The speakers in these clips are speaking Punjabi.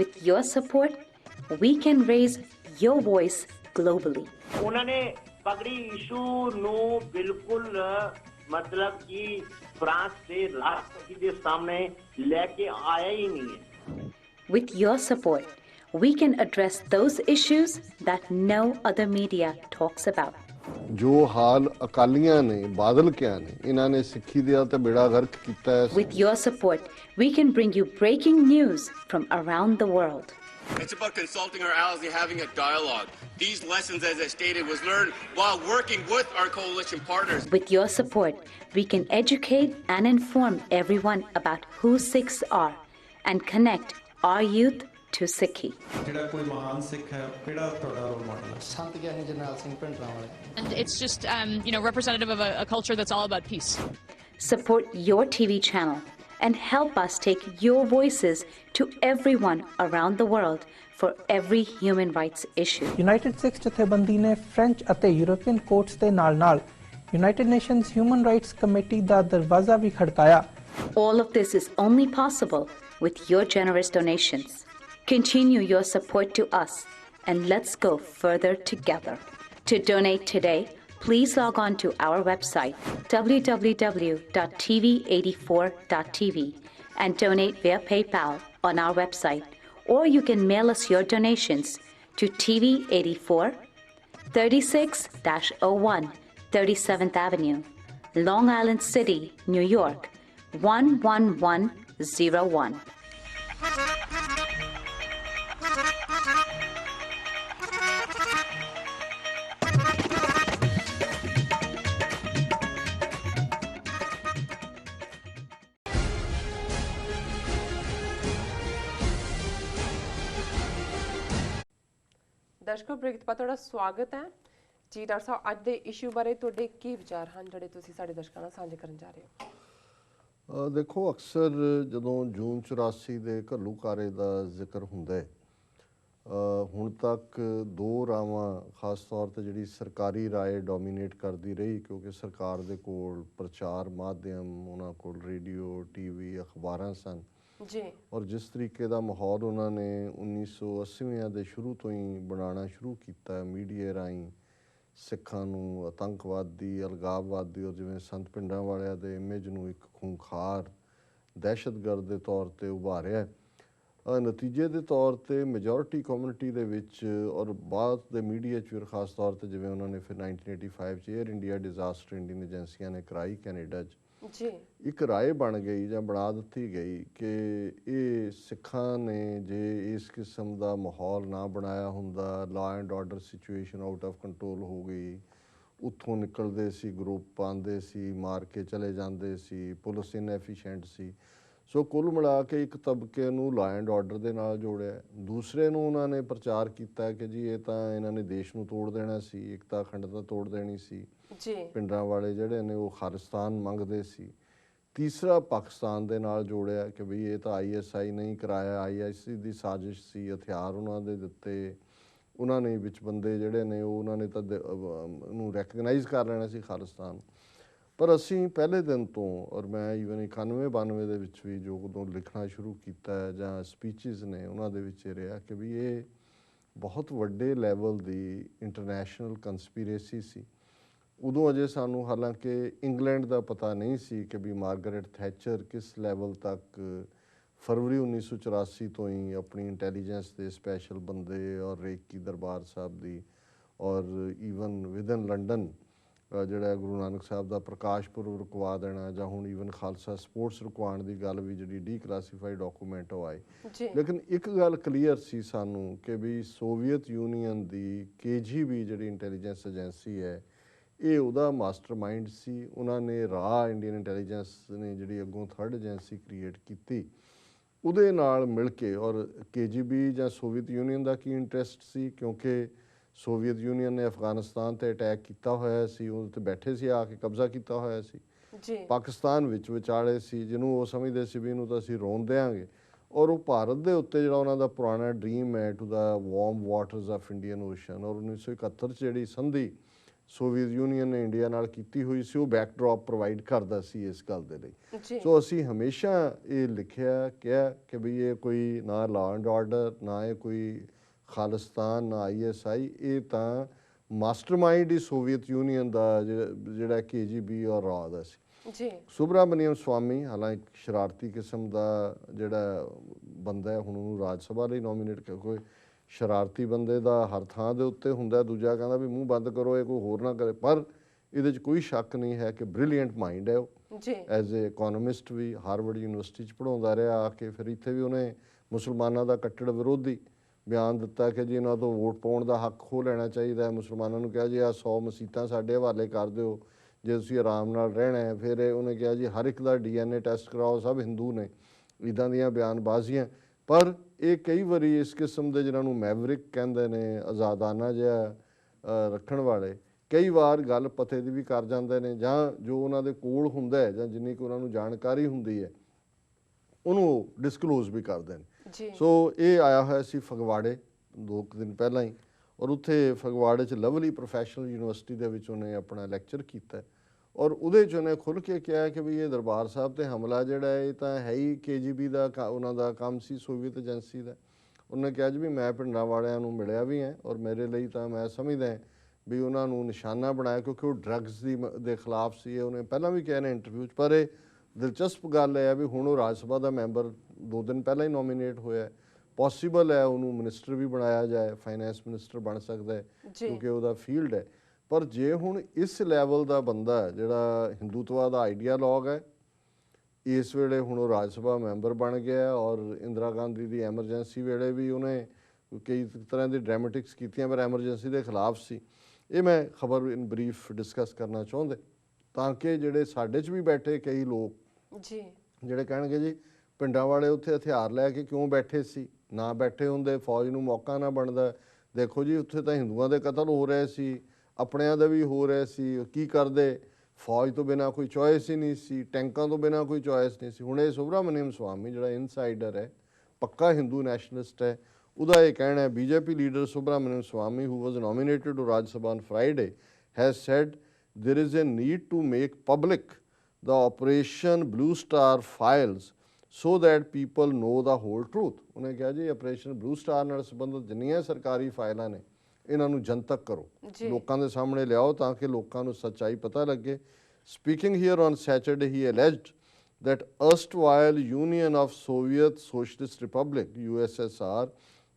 With your support, we can raise your voice globally. ਉਹਨਾਂ ਨੇ ਪਗੜੀ ਇਸ਼ੂ ਨੂੰ ਬਿਲਕੁਲ ਮਤਲਬ ਕਿ ਫਰਾਂਸ ਦੇ ਰਾਸ਼ਟਰਪਤੀ ਦੇ ਸਾਹਮਣੇ ਲੈ ਕੇ ਆਇਆ ਹੀ ਨਹੀਂ ਹੈ। With your support, we can address those issues that no other media talks about. ਜੋ ਹਾਲ ਅਕਾਲੀਆਂ ਨੇ ਬਾਦਲ ਕਿਆਂ ਨੇ ਇਹਨਾਂ ਨੇ ਸਿੱਖੀ ਦਾ ਤੇ ਬੇੜਾ ਗਰਕ ਕੀਤਾ ਹੈ। With your support, we can bring you breaking news from around the world. It's about consulting our allies and having a dialogue. These lessons, as I stated, was learned while working with our coalition partners. With your support, we can educate and inform everyone about who Sikhs are and connect our youth to Sikhi. ਜਿਹੜਾ ਕੋਈ ਮਹਾਨ ਸਿੱਖ ਹੈ ਕਿਹੜਾ ਤੁਹਾਡਾ ਰੋਲ ਮਾਡਲ ਹੈ? ਸੰਤ ਗਿਆਨੀ ਜਰਨੈਲ ਸਿੰਘ ਭਿੰਡਰਾਂ ਵਾਲੇ। And it's just, representative of a culture that's all about peace. Support your TV channel and help us take your voices to everyone around the world for every human rights issue. United Sikh ਜਥੇਬੰਦੀ ਨੇ ਫ੍ਰੈਂਚ ਅਤੇ ਯੂਰਪੀਅਨ ਕੋਰਟਸ ਦੇ ਨਾਲ-ਨਾਲ United Nations human rights committee ਦਾ ਦਰਵਾਜ਼ਾ ਵੀ ਖੜਕਾਇਆ। All of this is only possible with your generous donations. Continue your support to us and let's go further together. To donate today, please log on to our website www.tv84.tv and donate via PayPal on our website, or you can mail us your donations to TV84 36-01 37th Avenue, Long Island City, New York 11101. ਦਰਸ਼ਕੋ break ਤੋਂ ਬਾਅਦ ਤੁਹਾਡਾ ਸਵਾਗਤ ਹੈ ਜੀ। ਡਾਕਟਰ ਸਾਹਿਬ, ਅੱਜ ਦੇ ਇਸ਼ੂ ਬਾਰੇ ਤੁਹਾਡੇ ਕੀ ਵਿਚਾਰ ਹਨ ਜਿਹੜੇ ਤੁਸੀਂ ਸਾਡੇ ਦਰਸ਼ਕਾਂ ਨਾਲ ਸਾਂਝੇ ਕਰਨ ਜਾ ਰਹੇ ਹੋ? ਦੇਖੋ, ਅਕਸਰ ਜਦੋਂ ਜੂਨ 84 ਦੇ ਘੱਲੂਘਾਰੇ ਦਾ ਜ਼ਿਕਰ ਹੁੰਦਾ ਹੈ, ਹੁਣ ਤੱਕ ਦੋ ਰਾਵਾਂ ਖਾਸ ਤੌਰ 'ਤੇ ਜਿਹੜੀ ਸਰਕਾਰੀ ਰਾਏ ਡੋਮੀਨੇਟ ਕਰਦੀ ਰਹੀ, ਕਿਉਂਕਿ ਸਰਕਾਰ ਦੇ ਕੋਲ ਪ੍ਰਚਾਰ ਮਾਧਿਅਮ, ਉਹਨਾਂ ਕੋਲ ਰੇਡੀਓ, ਟੀਵੀ, ਅਖਬਾਰਾਂ ਸਨ ਜੀ, ਔਰ ਜਿਸ ਤਰੀਕੇ ਦਾ ਮਾਹੌਲ ਉਹਨਾਂ ਨੇ 1980ਵਿਆਂ ਦੇ ਸ਼ੁਰੂ ਤੋਂ ਹੀ ਬਣਾਉਣਾ ਸ਼ੁਰੂ ਕੀਤਾ ਮੀਡੀਆ ਰਾਹੀਂ ਸਿੱਖਾਂ ਨੂੰ ਆਤੰਕਵਾਦੀ, ਅਲਗਾਵਵਾਦੀ ਔਰ ਜਿਵੇਂ ਸੰਤ ਭਿੰਡਰਾਂ ਵਾਲਿਆਂ ਦੇ ਇਮੇਜ ਨੂੰ ਇੱਕ ਖੂੰਖਾਰ ਦਹਿਸ਼ਤਗਰਦ ਦੇ ਤੌਰ 'ਤੇ ਉਭਾਰਿਆ। ਨਤੀਜੇ ਦੇ ਤੌਰ 'ਤੇ ਮੈਜੋਰਿਟੀ ਕਮਿਊਨਿਟੀ ਦੇ ਵਿੱਚ ਔਰ ਬਾਅਦ ਦੇ ਮੀਡੀਆ 'ਚ ਵੀ ਖਾਸ ਤੌਰ 'ਤੇ ਜਿਵੇਂ ਉਹਨਾਂ ਨੇ ਫਿਰ 1985 'ਚ ਏਅਰ ਇੰਡੀਆ ਡਿਜ਼ਾਸਟਰ ਇੰਡੀਅਨ ਏਜੰਸੀਆਂ ਨੇ ਕਰਾਈ ਕੈਨੇਡਾ 'ਚ, ਜੀ, ਇੱਕ ਰਾਏ ਬਣ ਗਈ ਜਾਂ ਬਣਾ ਦਿੱਤੀ ਗਈ ਕਿ ਇਹ ਸਿੱਖਾਂ ਨੇ ਜੇ ਇਸ ਕਿਸਮ ਦਾ ਮਾਹੌਲ ਨਾ ਬਣਾਇਆ ਹੁੰਦਾ, law and order situation out of control ਹੋ ਗਈ, ਉੱਥੋਂ ਨਿਕਲਦੇ ਸੀ ਗਰੁੱਪ ਆਉਂਦੇ ਸੀ, ਮਾਰ ਕੇ ਚਲੇ ਜਾਂਦੇ ਸੀ, ਪੁਲਿਸ ਇਨਐਫੀਸ਼ੀਐਂਟ ਸੀ। ਸੋ ਕੁੱਲ ਮਿਲਾ ਕੇ ਇੱਕ ਤਬਕੇ ਨੂੰ ਲਾਅ ਐਂਡ ਆਰਡਰ ਦੇ ਨਾਲ ਜੋੜਿਆ, ਦੂਸਰੇ ਨੂੰ ਉਹਨਾਂ ਨੇ ਪ੍ਰਚਾਰ ਕੀਤਾ ਕਿ ਜੀ ਇਹ ਤਾਂ ਇਹਨਾਂ ਨੇ ਦੇਸ਼ ਨੂੰ ਤੋੜ ਦੇਣਾ ਸੀ, ਏਕਤਾ ਅਖੰਡਤਾ ਤੋੜ ਦੇਣੀ ਸੀ ਜੀ, ਪਿੰਡਰਾਂ ਵਾਲੇ ਜਿਹੜੇ ਨੇ ਉਹ ਖਾਲਿਸਤਾਨ ਮੰਗਦੇ ਸੀ। ਤੀਸਰਾ ਪਾਕਿਸਤਾਨ ਦੇ ਨਾਲ ਜੋੜਿਆ ਕਿ ਬਈ ਇਹ ਤਾਂ ISI ਨਹੀਂ ਕਰਾਇਆ, ISI ਦੀ ਸਾਜ਼ਿਸ਼ ਸੀ, ਹਥਿਆਰ ਉਹਨਾਂ ਦੇ ਦਿੱਤੇ, ਉਹਨਾਂ ਨੇ ਵਿੱਚ ਬੰਦੇ ਜਿਹੜੇ ਨੇ ਉਹ ਉਹਨਾਂ ਨੇ ਤਾਂ ਉਹਨੂੰ ਰੈਕਗਨਾਈਜ਼ ਕਰ ਲੈਣਾ ਸੀ ਖਾਲਿਸਤਾਨ। ਪਰ ਅਸੀਂ ਪਹਿਲੇ ਦਿਨ ਤੋਂ, ਔਰ ਮੈਂ ਈਵਨ 91-92 ਦੇ ਵਿੱਚ ਵੀ ਜੋ ਉਦੋਂ ਲਿਖਣਾ ਸ਼ੁਰੂ ਕੀਤਾ ਜਾਂ ਸਪੀਚਿਸ ਨੇ ਉਹਨਾਂ ਦੇ ਵਿੱਚ ਰਿਹਾ ਕਿ ਵੀ ਇਹ ਬਹੁਤ ਵੱਡੇ ਲੈਵਲ ਦੀ ਇੰਟਰਨੈਸ਼ਨਲ ਕੰਸਪੀਰੇਸੀ ਸੀ। ਉਦੋਂ ਅਜੇ ਸਾਨੂੰ ਹਾਲਾਂਕਿ ਇੰਗਲੈਂਡ ਦਾ ਪਤਾ ਨਹੀਂ ਸੀ ਕਿ ਵੀ ਮਾਰਗਰੇਟ ਥੈਚਰ ਕਿਸ ਲੈਵਲ ਤੱਕ ਫਰਵਰੀ 1984 ਤੋਂ ਹੀ ਆਪਣੀ ਇੰਟੈਲੀਜੈਂਸ ਦੇ ਸਪੈਸ਼ਲ ਬੰਦੇ ਔਰ ਰੇਕੀ ਦਰਬਾਰ ਸਾਹਿਬ ਦੀ ਔਰ ਈਵਨ ਵਿਦਨ ਲੰਡਨ ਜਿਹੜਾ ਗੁਰੂ ਨਾਨਕ ਸਾਹਿਬ ਦਾ ਪ੍ਰਕਾਸ਼ ਪੁਰਬ ਰੁਕਵਾ ਦੇਣਾ ਜਾਂ ਹੁਣ ਈਵਨ ਖਾਲਸਾ ਸਪੋਰਟਸ ਰੁਕਵਾਉਣ ਦੀ ਗੱਲ ਵੀ ਜਿਹੜੀ ਡੀਕਲਾਸੀਫਾਈਡ ਡਾਕੂਮੈਂਟ ਉਹ ਆਏ। ਲੇਕਿਨ ਇੱਕ ਗੱਲ ਕਲੀਅਰ ਸੀ ਸਾਨੂੰ ਕਿ ਵੀ ਸੋਵੀਅਤ ਯੂਨੀਅਨ ਦੀ KGB ਜਿਹੜੀ ਇੰਟੈਲੀਜੈਂਸ ਏਜੰਸੀ ਹੈ ਇਹ ਉਹਦਾ ਮਾਸਟਰ ਮਾਈਂਡ ਸੀ। ਉਹਨਾਂ ਨੇ ਰਾਹ ਇੰਡੀਅਨ ਇੰਟੈਲੀਜੈਂਸ ਨੇ ਜਿਹੜੀ ਅੱਗੋਂ ਥਰਡ ਏਜੰਸੀ ਕ੍ਰੀਏਟ ਕੀਤੀ ਉਹਦੇ ਨਾਲ ਮਿਲ ਕੇ, ਔਰ KGB ਜਾਂ ਸੋਵੀਅਤ ਯੂਨੀਅਨ ਦਾ ਕੀ ਇੰਟਰਸਟ ਸੀ ਕਿਉਂਕਿ ਸੋਵੀਅਤ ਯੂਨੀਅਨ ਨੇ ਅਫਗਾਨਿਸਤਾਨ 'ਤੇ ਅਟੈਕ ਕੀਤਾ ਹੋਇਆ ਸੀ, ਉਹਦੇ 'ਤੇ ਬੈਠੇ ਸੀ, ਆ ਕੇ ਕਬਜ਼ਾ ਕੀਤਾ ਹੋਇਆ ਸੀ। ਪਾਕਿਸਤਾਨ ਵਿੱਚ ਵਿਚਾਲੇ ਸੀ ਜਿਹਨੂੰ ਉਹ ਸਮਝਦੇ ਸੀ ਵੀ ਇਹਨੂੰ ਤਾਂ ਅਸੀਂ ਰੋਣ ਦਿਆਂਗੇ, ਔਰ ਉਹ ਭਾਰਤ ਦੇ ਉੱਤੇ ਜਿਹੜਾ ਉਹਨਾਂ ਦਾ ਪੁਰਾਣਾ ਡਰੀਮ ਹੈ to the warm waters of Indian Ocean, ਔਰ 1971 'ਚ ਜਿਹੜੀ ਸੰਧੀ ਸੋਵੀਅਤ ਯੂਨੀਅਨ ਨੇ ਇੰਡੀਆ ਨਾਲ ਕੀਤੀ ਹੋਈ ਸੀ, ਉਹ ਬੈਕਡ੍ਰੌਪ ਪ੍ਰੋਵਾਈਡ ਕਰਦਾ ਸੀ ਇਸ ਗੱਲ ਦੇ ਲਈ। ਜੀ ਸੋ ਅਸੀਂ ਹਮੇਸ਼ਾ ਇਹ ਲਿਖਿਆ ਕਿਹਾ ਕਿ ਵੀ ਇਹ ਕੋਈ ਨਾ ਲਾਅ ਐਂਡ ਆਰਡਰ, ਨਾ ਇਹ ਕੋਈ ਖਾਲਿਸਤਾਨ, ਨਾ ISI, ਇਹ ਤਾਂ ਮਾਸਟਰਮਾਈਂਡ ਹੀ ਸੋਵੀਅਤ ਯੂਨੀਅਨ ਦਾ ਜਿਹੜਾ KGB ਔਰ ਰਾਅ ਦਾ ਸੀ। ਜੀ ਸੁਬਰਾਮਨੀਅਮ ਸਵਾਮੀ ਹਾਲਾਂਕਿ ਸ਼ਰਾਰਤੀ ਕਿਸਮ ਦਾ ਜਿਹੜਾ ਬੰਦਾ ਹੈ, ਹੁਣ ਉਹਨੂੰ ਰਾਜ ਸਭਾ ਲਈ ਨੋਮੀਨੇਟ ਕੋਈ ਸ਼ਰਾਰਤੀ ਬੰਦੇ ਦਾ ਹਰ ਥਾਂ ਦੇ ਉੱਤੇ ਹੁੰਦਾ, ਦੂਜਾ ਕਹਿੰਦਾ ਵੀ ਮੂੰਹ ਬੰਦ ਕਰੋ, ਇਹ ਕੋਈ ਹੋਰ ਨਾ ਕਰੇ, ਪਰ ਇਹਦੇ 'ਚ ਕੋਈ ਸ਼ੱਕ ਨਹੀਂ ਹੈ ਕਿ ਬ੍ਰਿਲੀਅੰਟ ਮਾਈਂਡ ਹੈ ਉਹ। ਜੀ ਐਜ਼ ਏ ਇਕੋਨੋਮਿਸਟ ਵੀ ਹਾਰਵਰਡ ਯੂਨੀਵਰਸਿਟੀ 'ਚ ਪੜ੍ਹਾਉਂਦਾ ਰਿਹਾ ਆ ਕੇ, ਫਿਰ ਇੱਥੇ ਵੀ ਉਹਨੇ ਮੁਸਲਮਾਨਾਂ ਦਾ ਕੱਟੜ ਵਿਰੋਧੀ ਬਿਆਨ ਦਿੱਤਾ ਕਿ ਜੀ ਇਹਨਾਂ ਤੋਂ ਵੋਟ ਪਾਉਣ ਦਾ ਹੱਕ ਖੋਹ ਲੈਣਾ ਚਾਹੀਦਾ ਹੈ। ਮੁਸਲਮਾਨਾਂ ਨੂੰ ਕਿਹਾ ਜੀ ਆਹ 100 ਮਸੀਤਾਂ ਸਾਡੇ ਹਵਾਲੇ ਕਰ ਦਿਓ ਜੇ ਤੁਸੀਂ ਆਰਾਮ ਨਾਲ ਰਹਿਣਾ ਹੈ। ਫਿਰ ਉਹਨੇ ਕਿਹਾ ਜੀ ਹਰ ਇੱਕ ਦਾ DNA ਟੈਸਟ ਕਰਾਓ, ਸਭ ਹਿੰਦੂ ਨੇ। ਇੱਦਾਂ ਦੀਆਂ ਬਿਆਨਬਾਜ਼ੀਆਂ, ਪਰ ਇਹ ਕਈ ਵਾਰੀ ਇਸ ਕਿਸਮ ਦੇ ਜਿਹਨਾਂ ਨੂੰ ਮੈਵਰਿਕ ਕਹਿੰਦੇ ਨੇ, ਆਜ਼ਾਦਾਨਾ ਜਿਹਾ ਰੱਖਣ ਵਾਲੇ, ਕਈ ਵਾਰ ਗੱਲ ਪਤੇ ਦੀ ਵੀ ਕਰ ਜਾਂਦੇ ਨੇ, ਜਾਂ ਜੋ ਉਹਨਾਂ ਦੇ ਕੋਲ ਹੁੰਦਾ ਹੈ ਜਾਂ ਜਿੰਨੀ ਕੁ ਉਹਨਾਂ ਨੂੰ ਜਾਣਕਾਰੀ ਹੁੰਦੀ ਹੈ ਉਹਨੂੰ ਡਿਸਕਲੋਜ਼ ਵੀ ਕਰਦੇ ਨੇ। ਜੀ ਸੋ ਇਹ ਆਇਆ ਹੋਇਆ ਸੀ ਫਗਵਾੜੇ 2 ਦਿਨ ਪਹਿਲਾਂ ਹੀ, ਔਰ ਉੱਥੇ ਫਗਵਾੜੇ 'ਚ ਲਵਲੀ ਪ੍ਰੋਫੈਸ਼ਨਲ ਯੂਨੀਵਰਸਿਟੀ ਦੇ ਵਿੱਚ ਉਹਨੇ ਆਪਣਾ ਲੈਕਚਰ ਕੀਤਾ, ਔਰ ਉਹਦੇ 'ਚ ਉਹਨੇ ਖੁੱਲ੍ਹ ਕੇ ਕਿਹਾ ਕਿ ਵੀ ਇਹ ਦਰਬਾਰ ਸਾਹਿਬ 'ਤੇ ਹਮਲਾ ਜਿਹੜਾ ਇਹ ਤਾਂ ਹੈ ਹੀ KGB ਦਾ ਉਹਨਾਂ ਦਾ ਕੰਮ ਸੀ, ਸੋਵੀਅਤ ਏਜੰਸੀ ਦਾ। ਉਹਨੇ ਕਿਹਾ ਜੀ ਵੀ ਮੈਂ ਪਿੰਡਾਂ ਵਾਲਿਆਂ ਨੂੰ ਮਿਲਿਆ ਵੀ ਹੈ, ਔਰ ਮੇਰੇ ਲਈ ਤਾਂ ਮੈਂ ਸਮਝਦਾ ਵੀ ਉਹਨਾਂ ਨੂੰ ਨਿਸ਼ਾਨਾ ਬਣਾਇਆ ਕਿਉਂਕਿ ਉਹ ਡਰੱਗਸ ਦੇ ਖਿਲਾਫ ਸੀ। ਉਹਨੇ ਪਹਿਲਾਂ ਵੀ ਕਿਹਾ ਨੇ ਇੰਟਰਵਿਊ 'ਚ, ਪਰ ਇਹ ਦਿਲਚਸਪ ਗੱਲ ਇਹ ਹੈ ਵੀ ਹੁਣ ਉਹ ਰਾਜ ਸਭਾ ਦਾ ਮੈਂਬਰ 2 ਦਿਨ ਪਹਿਲਾਂ ਹੀ ਨੋਮੀਨੇਟ ਹੋਇਆ, ਪੋਸੀਬਲ ਹੈ ਉਹਨੂੰ ਮਿਨਿਸਟਰ ਵੀ ਬਣਾਇਆ ਜਾਏ, ਫਾਈਨੈਂਸ ਮਿਨਿਸਟਰ ਬਣ ਸਕਦਾ ਹੈ ਕਿਉਂਕਿ ਉਹਦਾ ਫੀਲਡ ਹੈ। ਪਰ ਜੇ ਹੁਣ ਇਸ ਲੈਵਲ ਦਾ ਬੰਦਾ ਜਿਹੜਾ ਹਿੰਦੂਤਵਾ ਦਾ ਆਈਡੀਆਲੋਗ ਹੈ, ਇਸ ਵੇਲੇ ਹੁਣ ਉਹ ਰਾਜ ਸਭਾ ਮੈਂਬਰ ਬਣ ਗਿਆ, ਔਰ ਇੰਦਰਾ ਗਾਂਧੀ ਦੀ ਐਮਰਜੈਂਸੀ ਵੇਲੇ ਵੀ ਉਹਨੇ ਕਈ ਤਰ੍ਹਾਂ ਦੀ ਡਰਾਮੈਟਿਕਸ ਕੀਤੀਆਂ ਪਰ ਐਮਰਜੈਂਸੀ ਦੇ ਖਿਲਾਫ ਸੀ। ਇਹ ਮੈਂ ਖਬਰ ਇਨ ਬਰੀਫ ਡਿਸਕਸ ਕਰਨਾ ਚਾਹੁੰਦੇ ਤਾਂ ਕਿ ਜਿਹੜੇ ਸਾਡੇ 'ਚ ਵੀ ਬੈਠੇ ਕਈ ਲੋਕ ਜੀ ਜਿਹੜੇ ਕਹਿਣਗੇ ਜੀ ਪਿੰਡਾਂ ਵਾਲੇ ਉੱਥੇ ਹਥਿਆਰ ਲੈ ਕੇ ਕਿਉਂ ਬੈਠੇ ਸੀ, ਨਾ ਬੈਠੇ ਹੁੰਦੇ ਫੌਜ ਨੂੰ ਮੌਕਾ ਨਾ ਬਣਦਾ। ਦੇਖੋ ਜੀ ਉੱਥੇ ਤਾਂ ਹਿੰਦੂਆਂ ਦੇ ਕਤਲ ਹੋ ਰਹੇ ਸੀ, ਆਪਣਿਆਂ ਦੇ ਵੀ ਹੋ ਰਹੇ ਸੀ, ਕੀ ਕਰਦੇ? ਫੌਜ ਤੋਂ ਬਿਨਾਂ ਕੋਈ ਚੋਇਸ ਹੀ ਨਹੀਂ ਸੀ, ਟੈਂਕਾਂ ਤੋਂ ਬਿਨਾਂ ਕੋਈ ਚੋਇਸ ਨਹੀਂ ਸੀ। ਹੁਣ ਇਹ ਸੁਬਰਾਮਨੀਅਮ ਸਵਾਮੀ ਜਿਹੜਾ ਇਨਸਾਈਡਰ ਹੈ, ਪੱਕਾ ਹਿੰਦੂ ਨੈਸ਼ਨਲਿਸਟ ਹੈ, ਉਹਦਾ ਇਹ ਕਹਿਣਾ ਹੈ BJP leader Subramanian Swami who was nominated to Raj Sabha on Friday has said there is a need to make public the Operation Blue Star files so that people know the whole truth। ਉਹਨੇ ਕਿਹਾ ਜੀ ਆਪਰੇਸ਼ਨ ਬਲੂ ਸਟਾਰ ਨਾਲ ਸੰਬੰਧਿਤ ਜਿੰਨੀਆਂ ਸਰਕਾਰੀ ਫਾਈਲਾਂ ਨੇ ਇਹਨਾਂ ਨੂੰ ਜਨਤਕ ਕਰੋ, ਲੋਕਾਂ ਦੇ ਸਾਹਮਣੇ ਲਿਆਓ ਤਾਂ ਕਿ ਲੋਕਾਂ ਨੂੰ ਸੱਚਾਈ ਪਤਾ ਲੱਗੇ। Speaking here on Saturday, he alleged that erstwhile Union of Soviet Socialist Republic USSR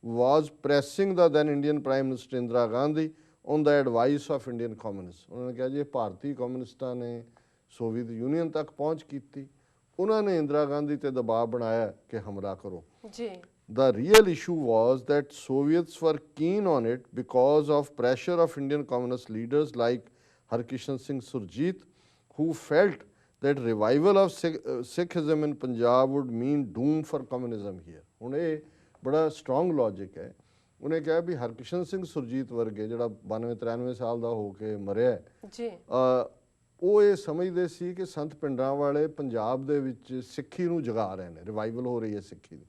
was pressing the then Indian Prime Minister Indira Gandhi on the advice of Indian communists। ਉਹਨਾਂ ਨੇ ਕਿਹਾ ਜੀ ਭਾਰਤੀ ਕਮਿਊਨਿਸਟਾਂ ਨੇ ਸੋਵੀਅਤ ਯੂਨੀਅਨ ਤੱਕ ਪਹੁੰਚ ਕੀਤੀ, ਉਹਨਾਂ ਨੇ ਇੰਦਰਾ ਗਾਂਧੀ ਤੇ ਦਬਾਅ ਬਣਾਇਆ ਕਿ ਹਮਲਾ ਕਰੋ। ਜੀ The real issue was that Soviets were keen on it because of pressure of Indian communist leaders like Harkishan Singh Surjit, who felt that revival of Sikhism in Punjab would mean doom for communism here। ਹੁਣ ਇਹ ਬੜਾ ਸਟਰੋਂਗ ਲੌਜਿਕ ਹੈ। ਉਹਨੇ ਕਿਹਾ ਵੀ ਹਰਕਿਸ਼ਨ ਸਿੰਘ ਸੁਰਜੀਤ ਵਰਗੇ ਜਿਹੜਾ 92-93 ਸਾਲ ਦਾ ਹੋ ਕੇ ਮਰਿਆ ਜੀ, ਉਹ ਇਹ ਸਮਝਦੇ ਸੀ ਕਿ ਸੰਤ ਪਿੰਡਾਂ ਵਾਲੇ ਪੰਜਾਬ ਦੇ ਵਿੱਚ ਸਿੱਖੀ ਨੂੰ ਜਗਾ ਰਹੇ ਨੇ, ਰਿਵਾਈਵਲ ਹੋ ਰਹੀ ਹੈ ਸਿੱਖੀ ਦੀ।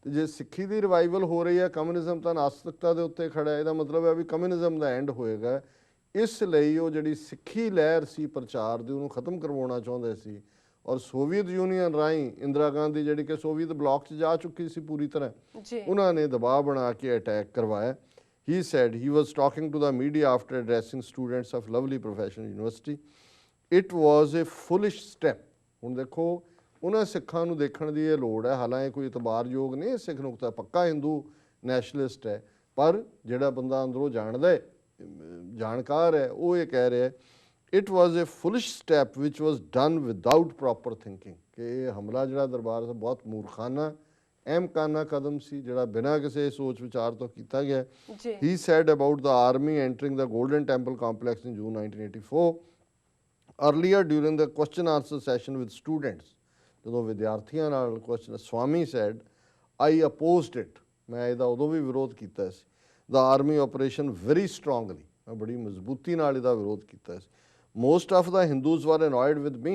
ਤੇ ਜੇ ਸਿੱਖੀ ਦੀ ਰਿਵਾਈਵਲ ਹੋ ਰਹੀ ਹੈ, ਕਮਿਊਨਿਜ਼ਮ ਤਾਂ ਨਾਸਤਿਕਤਾ ਦੇ ਉੱਤੇ ਖੜਾ ਹੈ, ਇਹਦਾ ਮਤਲਬ ਹੈ ਵੀ ਕਮਿਊਨਿਜ਼ਮ ਦਾ ਐਂਡ ਹੋਏਗਾ। ਇਸ ਲਈ ਉਹ ਜਿਹੜੀ ਸਿੱਖੀ ਲਹਿਰ ਸੀ ਪ੍ਰਚਾਰ ਦੀ, ਉਹਨੂੰ ਖਤਮ ਕਰਵਾਉਣਾ ਚਾਹੁੰਦੇ ਸੀ। ਔਰ ਸੋਵੀਅਤ ਯੂਨੀਅਨ ਰਾਹੀਂ ਇੰਦਰਾ ਗਾਂਧੀ ਜਿਹੜੀ ਕਿ ਸੋਵੀਅਤ ਬਲਾਕ 'ਚ ਜਾ ਚੁੱਕੀ ਸੀ ਪੂਰੀ ਤਰ੍ਹਾਂ, ਉਹਨਾਂ ਨੇ ਦਬਾਅ ਬਣਾ ਕੇ ਅਟੈਕ ਕਰਵਾਇਆ। He said he was talking to the media after addressing students of Lovely Professional University. It was a foolish step। ਹੁਣ ਦੇਖੋ ਉਹਨਾਂ ਸਿੱਖਾਂ ਨੂੰ ਦੇਖਣ ਦੀ ਇਹ ਲੋੜ ਹੈ, ਹਾਲਾਂਕਿ ਕੋਈ ਇਤਬਾਰਯੋਗ ਨਹੀਂ ਸਿੱਖ ਨੁਕਤਾ, ਪੱਕਾ ਹਿੰਦੂ ਨੈਸ਼ਨਲਿਸਟ ਹੈ, ਪਰ ਜਿਹੜਾ ਬੰਦਾ ਅੰਦਰੋਂ ਜਾਣਦਾ ਹੈ, ਜਾਣਕਾਰ ਹੈ, ਉਹ ਇਹ ਕਹਿ ਰਿਹਾ it was a foolish step which was done without proper thinking, ਕਿ ਇਹ ਹਮਲਾ ਜਿਹੜਾ ਦਰਬਾਰ ਸਾਹਿਬ ਬਹੁਤ ਮੂਰਖਾਨਾ ਅਹਿਮਕਾਨਾ ਕਦਮ ਸੀ ਜਿਹੜਾ ਬਿਨਾਂ ਕਿਸੇ ਸੋਚ ਵਿਚਾਰ ਤੋਂ ਕੀਤਾ ਗਿਆ। He said about the army entering the Golden Temple complex in June 1984 earlier during the question answer session with students. ਜਦੋਂ ਵਿਦਿਆਰਥੀਆਂ ਨਾਲ question, Swamy said I opposed it, ਮੈਂ ਇਹਦਾ ਉਦੋਂ ਵੀ ਵਿਰੋਧ ਕੀਤਾ ਸੀ। The army operation very strongly, ਮੈਂ ਬੜੀ ਮਜ਼ਬੂਤੀ ਨਾਲ ਇਹਦਾ ਵਿਰੋਧ ਕੀਤਾ ਸੀ। Most of the Hindus were annoyed with me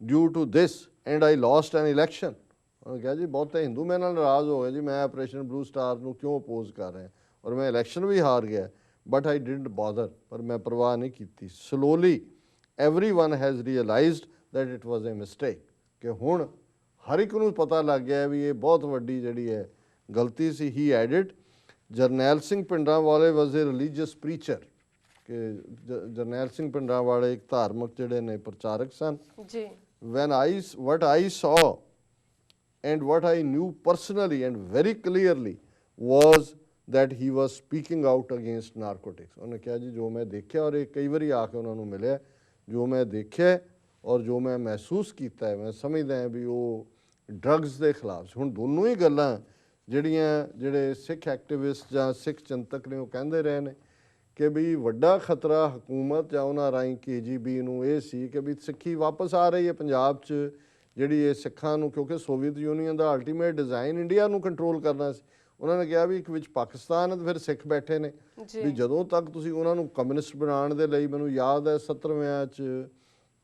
due to this and I lost an election। ਉਹਨੇ ਕਿਹਾ ਜੀ ਬਹੁਤੇ ਹਿੰਦੂ ਮੇਰੇ ਨਾਲ ਨਾਰਾਜ਼ ਹੋ ਗਏ ਜੀ, ਮੈਂ ਆਪਰੇਸ਼ਨ ਬਲੂ ਸਟਾਰ ਨੂੰ ਕਿਉਂ ਅਪੋਜ਼ ਕਰ ਰਿਹਾ, ਔਰ ਮੈਂ ਇਲੈਕਸ਼ਨ ਵੀ ਹਾਰ ਗਿਆ। ਬਟ ਆਈ ਡਿਡਨਟ ਬੋਦਰ, ਪਰ ਮੈਂ ਪਰਵਾਹ ਨਹੀਂ ਕੀਤੀ। Slowly everyone has realized that it was a mistake, ਕਿ ਹੁਣ ਹਰ ਇੱਕ ਨੂੰ ਪਤਾ ਲੱਗ ਗਿਆ ਵੀ ਇਹ ਬਹੁਤ ਵੱਡੀ ਜਿਹੜੀ ਹੈ ਗਲਤੀ ਸੀ। ਹੀ ਐਡਿਡ, ਜਰਨੈਲ ਸਿੰਘ ਭਿੰਡਰਾਂਵਾਲੇ ਵਾਜ਼ ਏ ਰਿਲੀਜੀਅਸ ਪ੍ਰੀਚਰ, ਕਿ ਜਰਨੈਲ ਸਿੰਘ ਭਿੰਡਰਾਂਵਾਲੇ ਇੱਕ ਧਾਰਮਿਕ ਜਿਹੜੇ ਨੇ ਪ੍ਰਚਾਰਕ ਸਨ। ਜੀ what I saw and what I knew personally and very clearly was that he was speaking out against narcotics। ਉਹਨੇ ਕਿਹਾ ਜੀ ਜੋ ਮੈਂ ਦੇਖਿਆ, ਔਰ ਇਹ ਕਈ ਵਾਰੀ ਆ ਕੇ ਉਹਨਾਂ ਨੂੰ ਮਿਲਿਆ, ਜੋ ਮੈਂ ਦੇਖਿਆ ਔਰ ਜੋ ਮੈਂ ਮਹਿਸੂਸ ਕੀਤਾ ਹੈ, ਮੈਂ ਸਮਝਦਾ ਹਾਂ ਵੀ ਉਹ ਡਰੱਗਸ ਦੇ ਖਿਲਾਫ ਸੀ। ਹੁਣ ਦੋਨੋਂ ਹੀ ਗੱਲਾਂ ਜਿਹੜੇ ਸਿੱਖ ਐਕਟਿਵਿਸਟ ਜਾਂ ਸਿੱਖ ਚਿੰਤਕ ਨੇ ਉਹ ਕਹਿੰਦੇ ਰਹੇ ਨੇ ਕਿ ਵੀ ਵੱਡਾ ਖਤਰਾ ਹਕੂਮਤ ਜਾਂ ਉਹਨਾਂ ਰਾਹੀਂ KGB ਨੂੰ ਇਹ ਸੀ ਕਿ ਵੀ ਸਿੱਖੀ ਵਾਪਸ ਆ ਰਹੀ ਹੈ ਪੰਜਾਬ 'ਚ, ਜਿਹੜੀ ਇਹ ਸਿੱਖਾਂ ਨੂੰ, ਕਿਉਂਕਿ ਸੋਵੀਅਤ ਯੂਨੀਅਨ ਦਾ ਅਲਟੀਮੇਟ ਡਿਜ਼ਾਈਨ ਇੰਡੀਆ ਨੂੰ ਕੰਟਰੋਲ ਕਰਨਾ ਸੀ। ਉਹਨਾਂ ਨੇ ਕਿਹਾ ਵੀ ਇੱਕ ਵਿੱਚ ਪਾਕਿਸਤਾਨ ਅਤੇ ਫਿਰ ਸਿੱਖ ਬੈਠੇ ਨੇ, ਵੀ ਜਦੋਂ ਤੱਕ ਤੁਸੀਂ ਉਹਨਾਂ ਨੂੰ ਕਮਿਊਨਿਸਟ ਬਣਾਉਣ ਦੇ ਲਈ, ਮੈਨੂੰ ਯਾਦ ਹੈ 70ਵਿਆਂ 'ਚ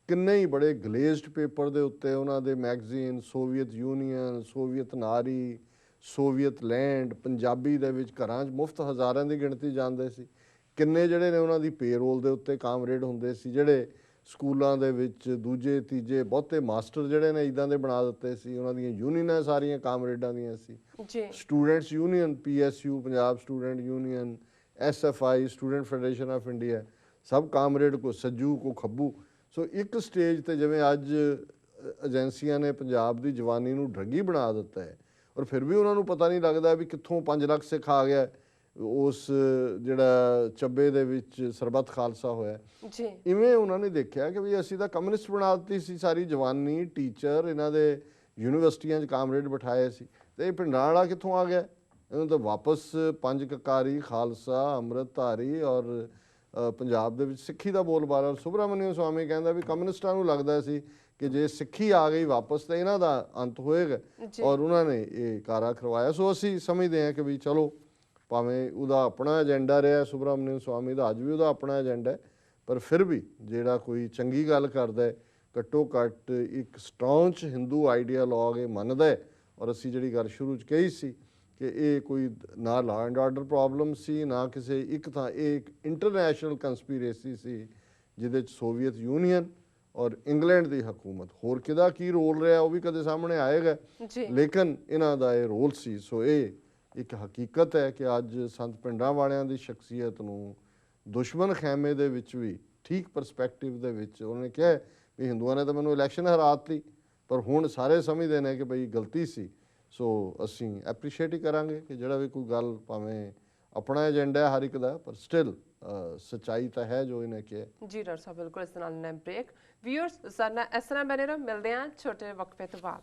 ਕਿੰਨੇ ਹੀ ਬੜੇ ਗਲੇਜ਼ਡ ਪੇਪਰ ਦੇ ਉੱਤੇ ਉਹਨਾਂ ਦੇ ਮੈਗਜ਼ੀਨ, ਸੋਵੀਅਤ ਯੂਨੀਅਨ, ਸੋਵੀਅਤ ਨਾਰੀ, ਸੋਵੀਅਤ ਲੈਂਡ, ਪੰਜਾਬੀ ਦੇ ਵਿੱਚ ਘਰਾਂ 'ਚ ਮੁਫਤ ਹਜ਼ਾਰਾਂ ਦੀ ਗਿਣਤੀ ਜਾਂਦੇ ਸੀ। ਕਿੰਨੇ ਜਿਹੜੇ ਨੇ ਉਹਨਾਂ ਦੀ ਪੇਰੋਲ ਦੇ ਉੱਤੇ ਕਾਮਰੇਡ ਹੁੰਦੇ ਸੀ, ਜਿਹੜੇ ਸਕੂਲਾਂ ਦੇ ਵਿੱਚ ਦੂਜੇ ਤੀਜੇ ਬਹੁਤੇ ਮਾਸਟਰ ਜਿਹੜੇ ਨੇ ਇੱਦਾਂ ਦੇ ਬਣਾ ਦਿੱਤੇ ਸੀ। ਉਹਨਾਂ ਦੀਆਂ ਯੂਨੀਅਨਾਂ ਸਾਰੀਆਂ ਕਾਮਰੇਡਾਂ ਦੀਆਂ ਸੀ। Students union, PSU Punjab student union, SFI student federation of India, ਸਭ ਕਾਮਰੇਡ ਕੋ ਸੱਜੂ ਕੋ ਖੱਬੂ। ਸੋ ਇੱਕ ਸਟੇਜ 'ਤੇ ਜਿਵੇਂ ਅੱਜ ਏਜੰਸੀਆਂ ਨੇ ਪੰਜਾਬ ਦੀ ਜਵਾਨੀ ਨੂੰ ਡਰੱਗੀ ਬਣਾ ਦਿੱਤਾ ਹੈ, ਔਰ ਫਿਰ ਵੀ ਉਹਨਾਂ ਨੂੰ ਪਤਾ ਨਹੀਂ ਲੱਗਦਾ ਵੀ ਕਿੱਥੋਂ 5 ਲੱਖ ਸਿੱਖ ਆ ਗਿਆ ਉਸ ਜਿਹੜਾ ਚੱਬੇ ਦੇ ਵਿੱਚ ਸਰਬੱਤ ਖਾਲਸਾ ਹੋਇਆ। ਇਵੇਂ ਉਹਨਾਂ ਨੇ ਦੇਖਿਆ ਕਿ ਵੀ ਅਸੀਂ ਤਾਂ ਕਮਿਊਨਿਸਟ ਬਣਾ ਦਿੱਤੀ ਸੀ ਸਾਰੀ ਜਵਾਨੀ, ਟੀਚਰ ਇਹਨਾਂ ਦੇ ਯੂਨੀਵਰਸਿਟੀਆਂ 'ਚ ਕਾਮਰੇਡ ਬਿਠਾਏ ਸੀ, ਅਤੇ ਇਹ ਭਿੰਡਰਾਂਵਾਲਾ ਕਿੱਥੋਂ ਆ ਗਿਆ? ਇਹਨੂੰ ਤਾਂ ਵਾਪਸ ਪੰਜ ਕਕਾਰੀ, ਖਾਲਸਾ, ਅੰਮ੍ਰਿਤਧਾਰੀ ਔਰ ਪੰਜਾਬ ਦੇ ਵਿੱਚ ਸਿੱਖੀ ਦਾ ਬੋਲਬਾਲਾ। ਸੁਬਰਾਮਨਿਅਮ ਸਵਾਮੀ ਕਹਿੰਦਾ ਵੀ ਕਮਿਊਨਿਸਟਾਂ ਨੂੰ ਲੱਗਦਾ ਸੀ ਕਿ ਜੇ ਸਿੱਖੀ ਆ ਗਈ ਵਾਪਸ ਤਾਂ ਇਹਨਾਂ ਦਾ ਅੰਤ ਹੋਏਗਾ, ਔਰ ਉਹਨਾਂ ਨੇ ਇਹ ਕਾਰਾ ਕਰਵਾਇਆ। ਸੋ ਅਸੀਂ ਸਮਝਦੇ ਹਾਂ ਕਿ ਵੀ ਚਲੋ ਭਾਵੇਂ ਉਹਦਾ ਆਪਣਾ ਏਜੰਡਾ ਰਿਹਾ ਸੁਬਰਾਮਨਿਅਮ ਸਵਾਮੀ ਦਾ, ਅੱਜ ਵੀ ਉਹਦਾ ਆਪਣਾ ਏਜੰਡਾ, ਪਰ ਫਿਰ ਵੀ ਜਿਹੜਾ ਕੋਈ ਚੰਗੀ ਗੱਲ ਕਰਦਾ ਹੈ ਘੱਟੋ ਘੱਟ ਇੱਕ ਸਟੌਂਚ ਹਿੰਦੂ ਆਈਡੀਆਲੋਗ ਇਹ ਮੰਨਦਾ ਹੈ। ਔਰ ਅਸੀਂ ਜਿਹੜੀ ਗੱਲ ਸ਼ੁਰੂ 'ਚ ਕਹੀ ਸੀ ਕਿ ਇਹ ਕੋਈ ਨਾ ਲਾਅ ਐਂਡ ਆਰਡਰ ਪ੍ਰੋਬਲਮ ਸੀ, ਨਾ ਕਿਸੇ ਇੱਕ ਥਾਂ, ਇਹ ਇੱਕ ਇੰਟਰਨੈਸ਼ਨਲ ਕੰਸਪੀਰੇਸੀ ਸੀ ਜਿਹਦੇ 'ਚ ਸੋਵੀਅਤ ਯੂਨੀਅਨ ਔਰ ਇੰਗਲੈਂਡ ਦੀ ਹਕੂਮਤ, ਹੋਰ ਕਿਹਦਾ ਕੀ ਰੋਲ ਰਿਹਾ ਉਹ ਵੀ ਕਦੇ ਸਾਹਮਣੇ ਆਏਗਾ, ਲੇਕਿਨ ਇਹਨਾਂ ਦਾ ਇਹ ਰੋਲ ਸੀ। ਸੋ ਇਹ ਇੱਕ ਹਕੀਕਤ ਹੈ ਕਿ ਅੱਜ ਸੰਤ ਭਿੰਡਰਾਂਵਾਲਿਆਂ ਦੀ ਸ਼ਖਸੀਅਤ ਨੂੰ ਦੁਸ਼ਮਣ ਖੈਮੇ ਦੇ ਵਿੱਚ ਵੀ ਠੀਕ ਪਰਸਪੈਕਟਿਵ ਦੇ ਵਿੱਚ ਉਹਨਾਂ ਨੇ ਕਿਹਾ ਵੀ ਹਿੰਦੂਆਂ ਨੇ ਤਾਂ ਮੈਨੂੰ ਇਲੈਕਸ਼ਨ ਹਰਾ ਦਿੱਤੀ, ਪਰ ਹੁਣ ਸਾਰੇ ਸਮਝਦੇ ਨੇ ਕਿ ਬਈ ਗਲਤੀ ਸੀ। ਸੋ ਅਸੀਂ ਐਪਰੀਸ਼ੀਏਟ ਹੀ ਕਰਾਂਗੇ ਕਿ ਜਿਹੜਾ ਵੀ ਕੋਈ ਗੱਲ, ਭਾਵੇਂ ਆਪਣਾ ਏਜੰਡਾ ਹੈ ਹਰ ਇੱਕ ਦਾ, ਪਰ ਸਟਿਲ ਸੱਚਾਈ ਤਾਂ ਹੈ ਜੋ ਇਹਨੇ ਕਿਹਾ। ਜੀ ਡਾਕਟਰ ਸਾਹਿਬ, ਬਿਲਕੁਲ। ਇਸ ਨਾਲ ਬ੍ਰੇਕ। ਵਿਊਅਰਸ, ਸਾਡੇ ਨਾਲ ਇਸ ਤਰ੍ਹਾਂ ਬਣੇ ਰਹੋ, ਮਿਲਦੇ ਹਾਂ ਛੋਟੇ ਵਕਫੇ ਤੋਂ ਬਾਅਦ।